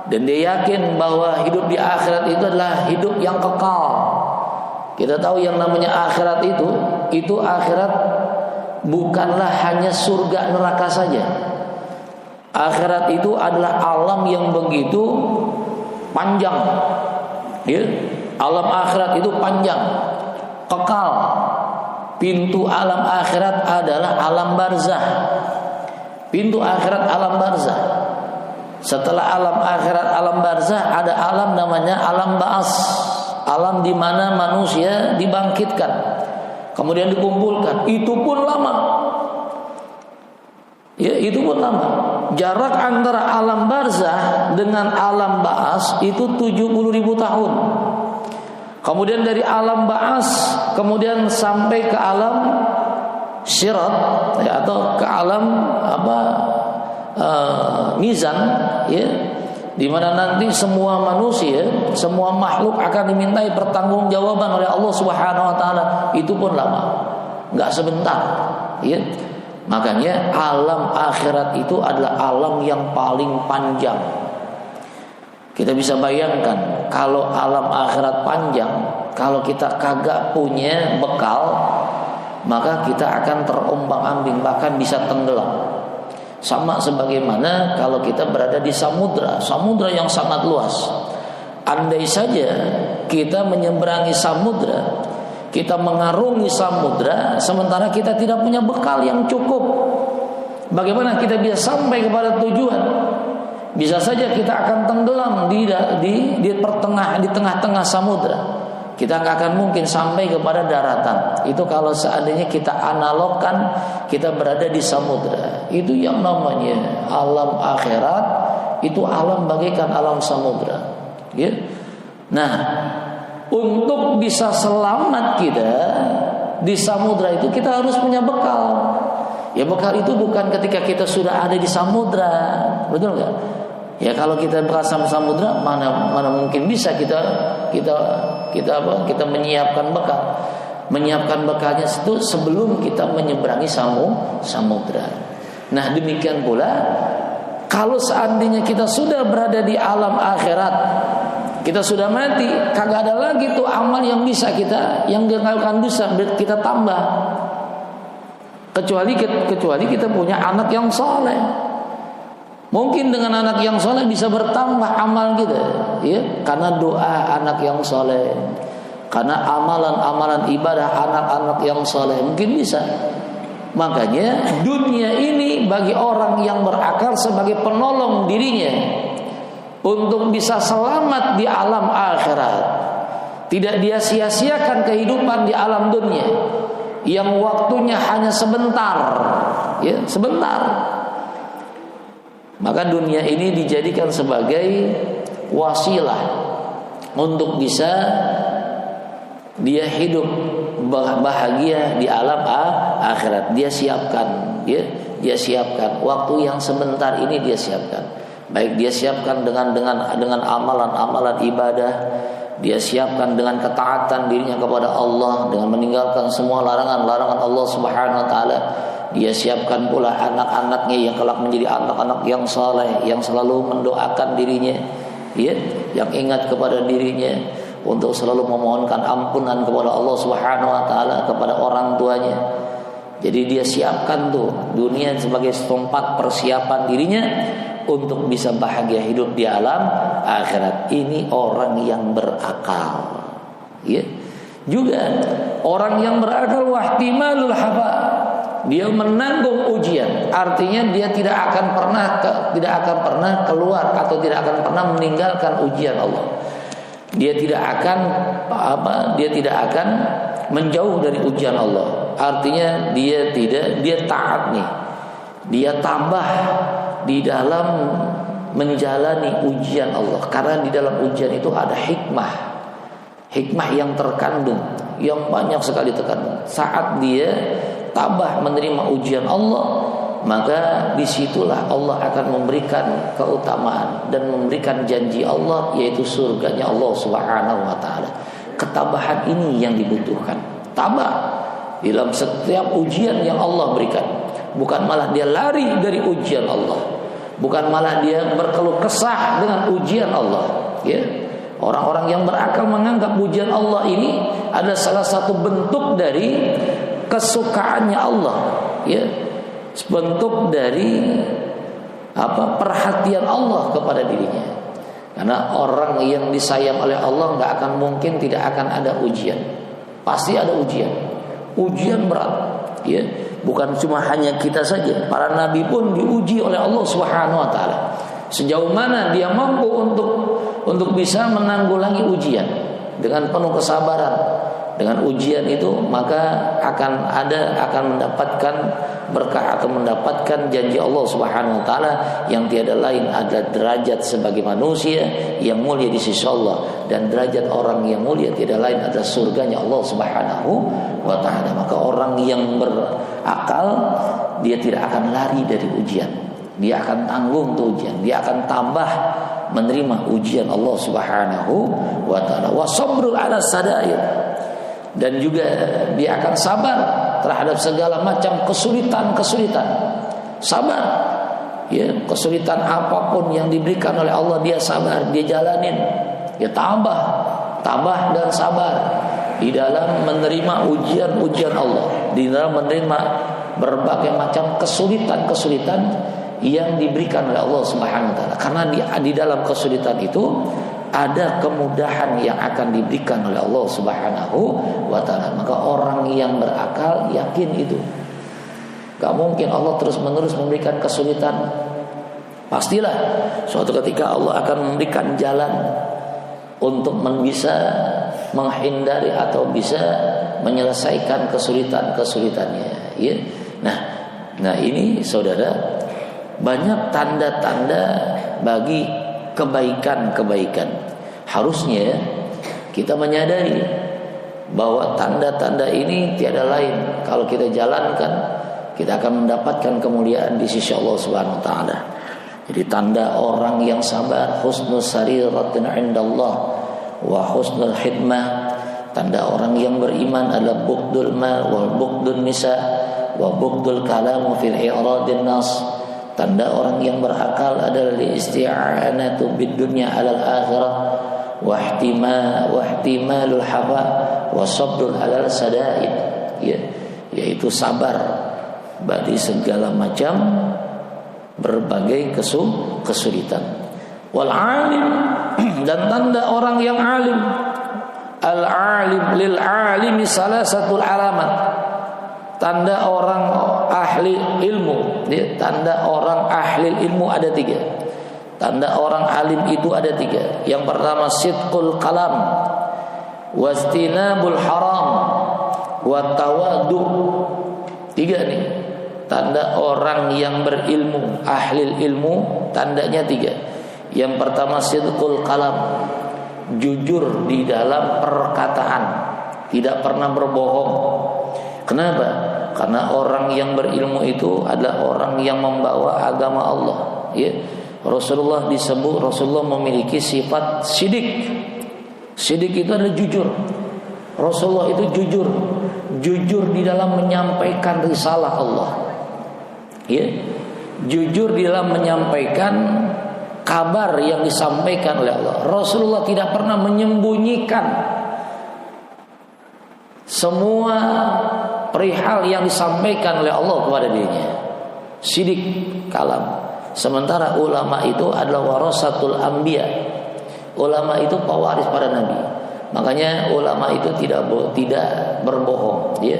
dan dia yakin bahwa hidup di akhirat itu adalah hidup yang kekal. Kita tahu yang namanya akhirat itu akhirat bukanlah hanya surga neraka saja. Akhirat itu adalah alam yang begitu panjang, ya. Alam akhirat itu panjang, kekal. Pintu alam akhirat adalah alam barzah. Pintu akhirat alam barzah. Setelah alam akhirat alam barzah, ada alam namanya alam ba'as. Alam di mana manusia dibangkitkan, kemudian dikumpulkan. Itu pun lama. Ya, itu pun lama. Jarak antara alam barzah dengan alam ba'as itu 70.000 tahun. Kemudian dari alam ba'as kemudian sampai ke alam syirat, ya, atau ke alam mizan, ya, di mana nanti semua manusia, semua makhluk akan dimintai pertanggungjawaban oleh Allah Subhanahu wa taala. Itu pun lama, enggak sebentar, ya. Makanya alam akhirat itu adalah alam yang paling panjang. Kita bisa bayangkan kalau alam akhirat panjang, kalau kita kagak punya bekal, maka kita akan terombang-ambing, bahkan bisa tenggelam. Sama sebagaimana kalau kita berada di samudra yang sangat luas. Andai saja kita menyeberangi samudra, kita mengarungi samudra, sementara kita tidak punya bekal yang cukup, bagaimana kita bisa sampai kepada tujuan? Bisa saja kita akan tenggelam di tengah-tengah samudra. Kita nggak akan mungkin sampai kepada daratan. Itu kalau seandainya kita analogkan kita berada di samudra. Itu yang namanya alam akhirat. Itu alam bagaikan alam samudra, ya. Nah, untuk bisa selamat kita di samudra itu kita harus punya bekal. Ya, bekal itu bukan ketika kita sudah ada di samudra, betul nggak? Ya, kalau kita berasam samudra, mana mungkin bisa kita menyiapkan bekal. Menyiapkan bekalnya itu sebelum kita menyeberangi samudra. Nah, demikian pula kalau seandainya kita sudah berada di alam akhirat, kita sudah mati, kagak ada lagi tuh amal yang bisa kita, yang akan bisa kita tambah, kecuali kita punya anak yang soleh. Mungkin dengan anak yang soleh bisa bertambah amal kita, ya, karena doa anak yang soleh, karena amalan-amalan ibadah anak-anak yang soleh mungkin bisa. Makanya dunia ini bagi orang yang berakal sebagai penolong dirinya untuk bisa selamat di alam akhirat. Tidak dia sia-siakan kehidupan di alam dunia yang waktunya hanya sebentar, ya, sebentar. Maka dunia ini dijadikan sebagai wasilah untuk bisa dia hidup bahagia di alam akhirat. Dia siapkan, ya, dia siapkan waktu yang sebentar ini, dia siapkan. Baik dia siapkan dengan amalan-amalan ibadah, dia siapkan dengan ketaatan dirinya kepada Allah dengan meninggalkan semua larangan-larangan Allah Subhanahu wa taala. Dia siapkan pula anak-anaknya yang kelak menjadi anak-anak yang saleh, yang selalu mendoakan dirinya, ya, yang ingat kepada dirinya untuk selalu memohonkan ampunan kepada Allah Subhanahu wa taala, kepada orang tuanya. Jadi dia siapkan tuh dunia sebagai tempat persiapan dirinya untuk bisa bahagia hidup di alam akhirat. Ini orang yang berakal, ya. Juga orang yang berakal wahtimalul hafa, dia menanggung ujian. Artinya dia tidak akan pernah keluar atau tidak akan pernah meninggalkan ujian Allah. Dia tidak akan menjauh dari ujian Allah. Artinya dia taat nih. Dia tambah di dalam menjalani ujian Allah, karena di dalam ujian itu ada hikmah yang terkandung, yang banyak sekali terkandung. Saat dia tabah menerima ujian Allah, maka disitulah Allah akan memberikan keutamaan dan memberikan janji Allah, yaitu surganya Allah Subhanahu wa taala. Ketabahan ini yang dibutuhkan. Tabah dalam setiap ujian yang Allah berikan. Bukan malah dia lari dari ujian Allah, bukan malah dia berkeluh kesah dengan ujian Allah, ya. Orang-orang yang berakal menganggap ujian Allah ini adalah salah satu bentuk dari kesukaannya Allah, ya. Bentuk dari perhatian Allah kepada dirinya. Karena orang yang disayang oleh Allah nggak akan mungkin tidak akan ada ujian. Pasti ada ujian berat, ya. Bukan cuma hanya kita saja, para nabi pun diuji oleh Allah Subhanahu wa taala. Sejauh mana dia mampu untuk bisa menanggulangi ujian dengan penuh kesabaran. Dengan ujian itu maka akan mendapatkan berkah atau mendapatkan janji Allah Subhanahu wa taala yang tiada lain adalah derajat sebagai manusia yang mulia di sisi Allah, dan derajat orang yang mulia tiada lain adalah surganya Allah Subhanahu wa taala. Maka orang yang berakal dia tidak akan lari dari ujian. Dia akan tanggung tuh ujian, dia akan tambah menerima ujian Allah Subhanahu wa taala. Wa sabrul ala sadair, dan juga dia akan sabar terhadap segala macam kesulitan. Sabar, ya, kesulitan apapun yang diberikan oleh Allah dia sabar, dia jalanin. Ya, tabah dan sabar di dalam menerima ujian Allah, di dalam menerima berbagai macam kesulitan yang diberikan oleh Allah Subhanahu wa taala. Karena di dalam kesulitan itu ada kemudahan yang akan diberikan oleh Allah Subhanahu wa taala. Maka orang yang berakal yakin itu. Gak mungkin Allah terus-menerus memberikan kesulitan. Pastilah suatu ketika Allah akan memberikan jalan untuk bisa menghindari atau bisa menyelesaikan kesulitannya, ya. Nah ini saudara, banyak tanda-tanda bagi kebaikan. Harusnya kita menyadari bahwa tanda-tanda ini tiada lain, kalau kita jalankan kita akan mendapatkan kemuliaan di sisi Allah Subhanahu wa taala. Jadi tanda orang yang sabar, husnul sariratin indallah wa husnul khidmah. Tanda orang yang beriman adalah bughdul mal wal bughdun nisa wa bughdul kalamu fil i'radin nas. Tanda orang yang berakal adalah isti'anatu bid dunya 'alal akhirah wa ihtimalul hawa wa sabrun 'alal sadaid, ya, yaitu sabar bagi segala macam berbagai kesulitan. Wal alim, dan tanda orang yang alim, al alim lil alimi salasatul alamat. Tanda orang ahli ilmu, ya, tanda orang ahli ilmu ada 3. Tanda orang alim itu ada 3. Yang pertama sidqul kalam, wastinabul haram, wa tawadu. 3 nih. Tanda orang yang berilmu, ahli ilmu, tandanya 3. Yang pertama sidqul kalam, jujur di dalam perkataan, tidak pernah berbohong. Kenapa? Karena orang yang berilmu itu adalah orang yang membawa agama Allah, ya. Rasulullah memiliki sifat sidik. Sidik itu adalah jujur. Rasulullah itu jujur di dalam menyampaikan risalah Allah. Ya, jujur di dalam menyampaikan kabar yang disampaikan oleh Allah. Rasulullah tidak pernah menyembunyikan semua perihal yang disampaikan oleh Allah kepada dirinya. Sidik kalam. Sementara ulama itu adalah warasatul anbiya. Ulama itu pewaris para nabi. Makanya ulama itu tidak berbohong, ya.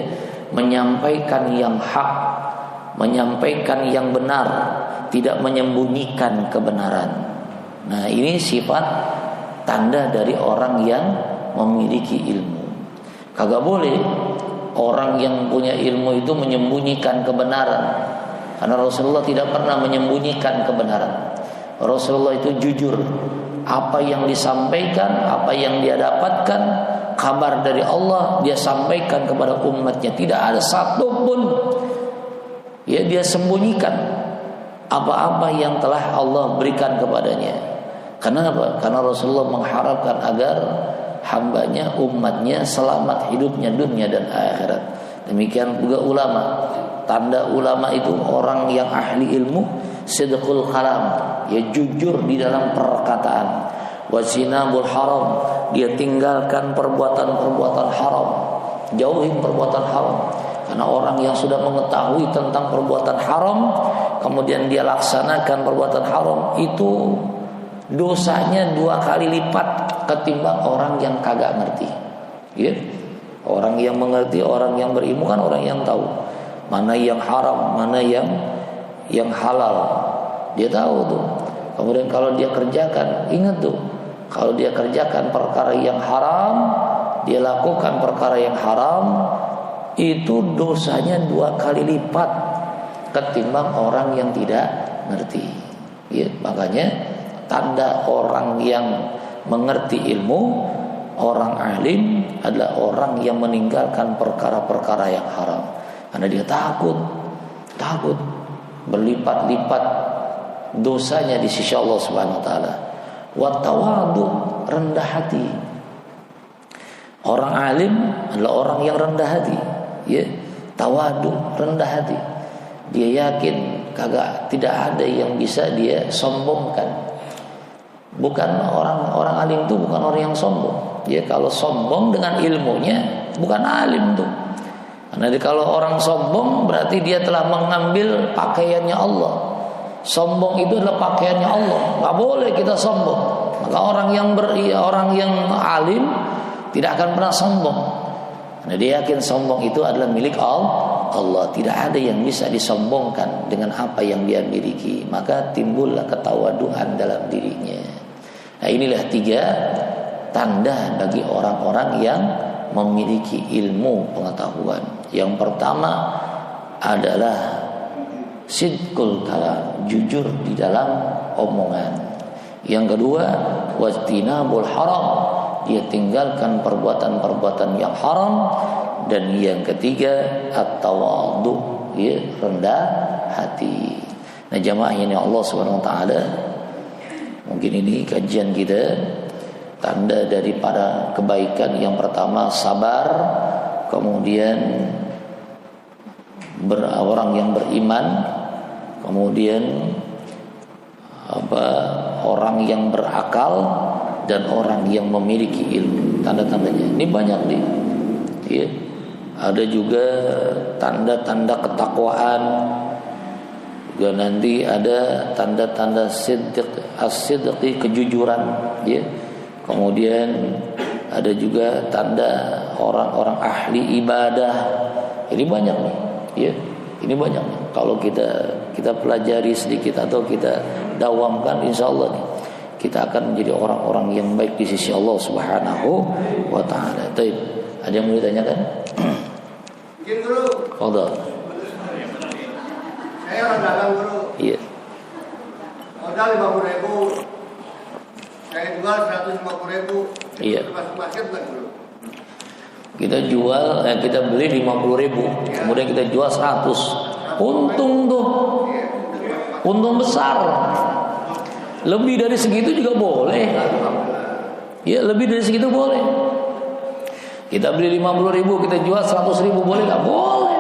Menyampaikan yang hak, menyampaikan yang benar, tidak menyembunyikan kebenaran. Nah, ini sifat tanda dari orang yang memiliki ilmu. Kagak boleh orang yang punya ilmu itu menyembunyikan kebenaran. Karena Rasulullah tidak pernah menyembunyikan kebenaran. Rasulullah itu jujur. Apa yang disampaikan, apa yang dia dapatkan, kabar dari Allah dia sampaikan kepada umatnya. Tidak ada satupun ya dia sembunyikan apa-apa yang telah Allah berikan kepadanya. Kenapa? Karena Rasulullah mengharapkan agar hambanya, umatnya selamat hidupnya dunia dan akhirat. Demikian juga ulama. Tanda ulama itu orang yang ahli ilmu, sidqul kalam, ya jujur di dalam perkataan. Wasinabul haram, dia tinggalkan perbuatan-perbuatan haram, jauhin perbuatan haram. Karena orang yang sudah mengetahui tentang perbuatan haram, kemudian dia laksanakan perbuatan haram, itu dosanya 2 kali lipat ketimbang orang yang kagak ngerti. Ya? Orang yang mengerti, orang yang berilmu kan orang yang tahu mana yang haram, mana yang halal. Dia tahu tuh. Kemudian kalau dia kerjakan, ingat tuh, kalau dia kerjakan perkara yang haram, dia lakukan perkara yang haram, itu dosanya 2 kali lipat ketimbang orang yang tidak ngerti. Ya, makanya tanda orang yang mengerti ilmu, orang alim adalah orang yang meninggalkan perkara-perkara yang haram. Karena dia takut berlipat-lipat dosanya di sisi Allah Subhanahu wa taala. Wa tawadu, rendah hati. Orang alim adalah orang yang rendah hati, ya. Tawadu, rendah hati. Dia yakin tidak ada yang bisa dia sombongkan. Bukan orang alim itu bukan orang yang sombong. Ya, kalau sombong dengan ilmunya bukan alim tuh. Karena kalau orang sombong berarti dia telah mengambil pakaiannya Allah. Sombong itu adalah pakaiannya Allah. Gak boleh kita sombong. Maka orang yang alim tidak akan pernah sombong. Karena dia yakin sombong itu adalah milik Allah. Tidak ada yang bisa disombongkan dengan apa yang dia miliki. Maka timbullah ketawaduan dalam dirinya. Nah, inilah 3 tanda bagi orang-orang yang memiliki ilmu pengetahuan. Yang pertama adalah sidqul kalam, jujur di dalam omongan. Yang kedua, wastinabul haram, dia tinggalkan perbuatan-perbuatan yang haram. Dan yang ketiga, at-tawadhu, ya, rendah hati. Nah, jamaah ini Allah Subhanahu wa taala, mungkin ini kajian kita. Tanda daripada kebaikan yang pertama sabar, kemudian orang yang beriman, kemudian orang yang berakal, dan orang yang memiliki ilmu. Tanda-tandanya ini banyak nih, ya. Ada juga tanda-tanda ketakwaan. Juga nanti ada tanda-tanda sidqi, kejujuran, ya. Kemudian ada juga tanda orang-orang ahli ibadah. Ini banyak nih, ya. Ini banyak nih. Kalau kita pelajari sedikit atau kita dawamkan, insya Allah nih, kita akan menjadi orang-orang yang baik di sisi Allah Subhanahu wa taala. Baik, ada yang mau ditanyakan? Mungkin dulu. Fadhal. Saya orang dagang dulu. Iya. Modal 50.000. Saya jual 150.000. Iya. Masuk market bukan dulu. Kita beli 50.000, kemudian kita jual 100. Untung tuh. Untung besar. Lebih dari segitu juga boleh. Ya, lebih dari segitu boleh. Kita beli 50.000, kita jual 100.000, boleh nggak? Boleh.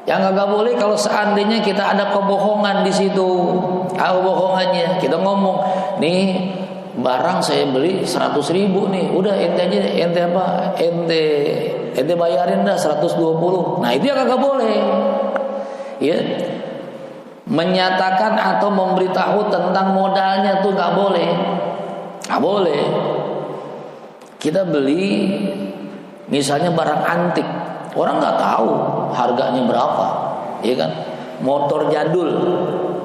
Yang nggak boleh kalau seandainya kita ada kebohongan di situ. Bohongannya, kita ngomong, nih barang saya beli 100.000 nih, udah ente aja, ente bayarin dah 120. Nah itu yang nggak boleh. Ya, menyatakan atau memberitahu tentang modalnya tuh nggak boleh. Nggak boleh. Kita beli misalnya barang antik, orang nggak tahu harganya berapa, ya kan? Motor jadul,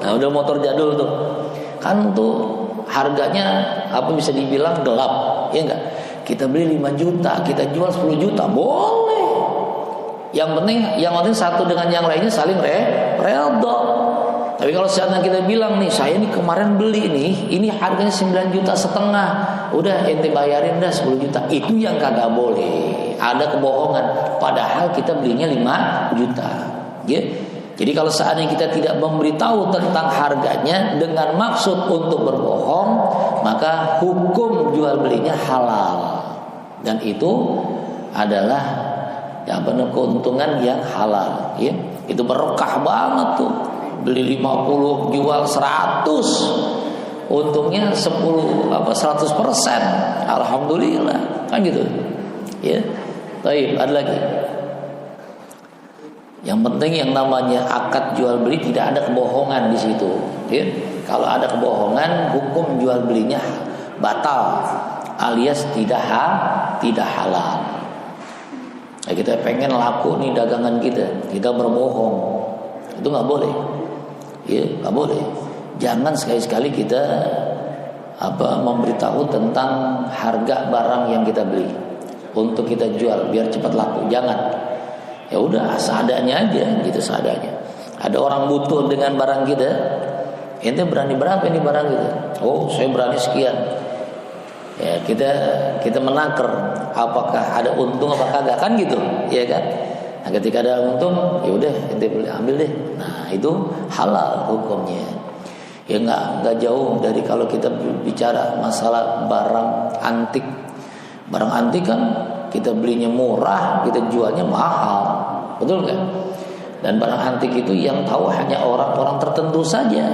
nah udah motor jadul tuh, kan tuh harganya apa bisa dibilang gelap, ya enggak? Kita beli 5 juta, kita jual 10 juta, boleh. Yang penting satu dengan yang lainnya saling redha. Tapi kalau seandainya kita bilang nih, saya nih kemarin beli nih, ini harganya 9,5 juta, udah ente bayarin dah 10 juta. Itu yang kagak boleh. Ada kebohongan, padahal kita belinya 5 juta. Ya. Jadi kalau seandainya kita tidak memberitahu tentang harganya dengan maksud untuk berbohong, maka hukum jual belinya halal. Dan itu adalah keuntungan yang halal. Ya. Itu berkah banget tuh. Beli 50 jual 100, untungnya 100%. Alhamdulillah, kan gitu. Ya. Baik, ada lagi. Yang penting yang namanya akad jual beli tidak ada kebohongan di situ. Ya. Kalau ada kebohongan, hukum jual belinya batal, alias tidak halal. Nah, kita pengen laku nih dagangan kita berbohong, itu nggak boleh. Ya, nggak boleh. Jangan sekali-sekali kita memberitahu tentang harga barang yang kita beli untuk kita jual biar cepat laku. Jangan. Ya udah seadanya aja, gitu seadanya. Ada orang butuh dengan barang kita, ente berani berapa ini barang kita? Oh, saya berani sekian. Ya, kita menakar apakah ada untung apa kagak, kan gitu, ya kan? Nah, ketika ada untung, ya udah ente ambil deh. Nah, itu halal hukumnya. Ya enggak jauh dari kalau kita bicara masalah barang antik. Barang antik kan kita belinya murah, kita jualnya mahal. Betul kan? Dan barang antik itu yang tahu hanya orang-orang tertentu saja.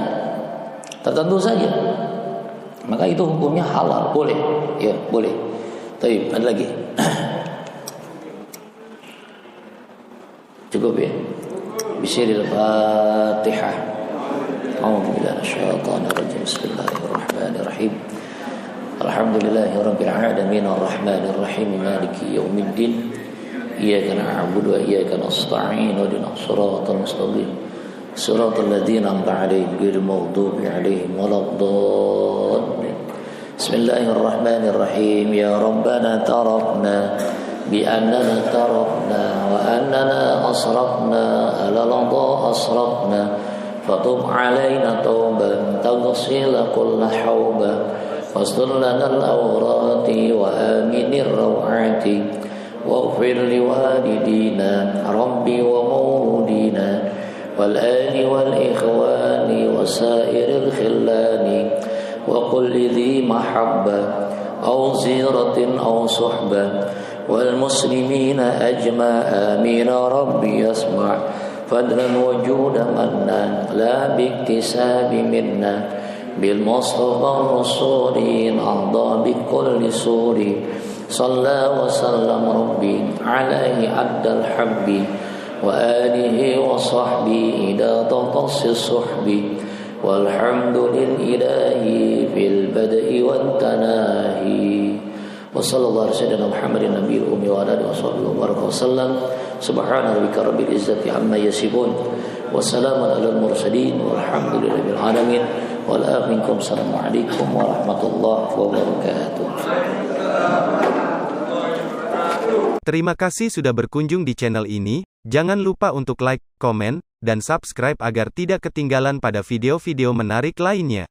Tertentu saja. Maka itu hukumnya halal, boleh. Ya, boleh. Tapi ada lagi. Cukup ya. Bismillahirrahmanirrahim. A'udzu billahi minasyaitonir rajim. Bismillahirrahmanirrahim. Alhamdulillahirabbil alamin arrahmanir rahim maliki yaumiddin. Iyyaka na'budu wa iyyaka nasta'in ihdinas siratal mustaqim. Siratal ladzina an'amta 'alaihim ghairil maghdubi 'alaihim waladdallin. Bismillahirrahmanirrahim. Ya Rabbana tarafna بأننا تركنا وأننا أسرفنا على الأرض أسرفنا فتب علينا توبة تغسل كل حوبة واستر لنا الأورات وآمن الروعات واغفر لوالدينا ربي ومولودينا والآل والإخوان وسائر الخلان وكل ذي محبة أو زيرة أو صحبة والمسلمين أجمع آمين ربي يسمع فضلا وجودا منا لا باكتساب منا بالمصطفى الرسول أرضى بكل سور صلى وسلم ربي عليه عد الحب وآله وصحبه إذا تقص الصحب والحمد لله في البدء والتناهي Wassallallahu alaihi wasallam Muhammadin nabiyil ummi wa alihi wasallam. Subhana rabbika rabbil izzati amma yasifun. Wassalamun alal mursalin walhamdulillahi rabbil alamin. Wal minkum assalamu alaikum warahmatullahi wabarakatuh. Terima kasih sudah berkunjung di channel ini. Jangan lupa untuk like, komen, dan subscribe agar tidak ketinggalan pada video-video menarik lainnya.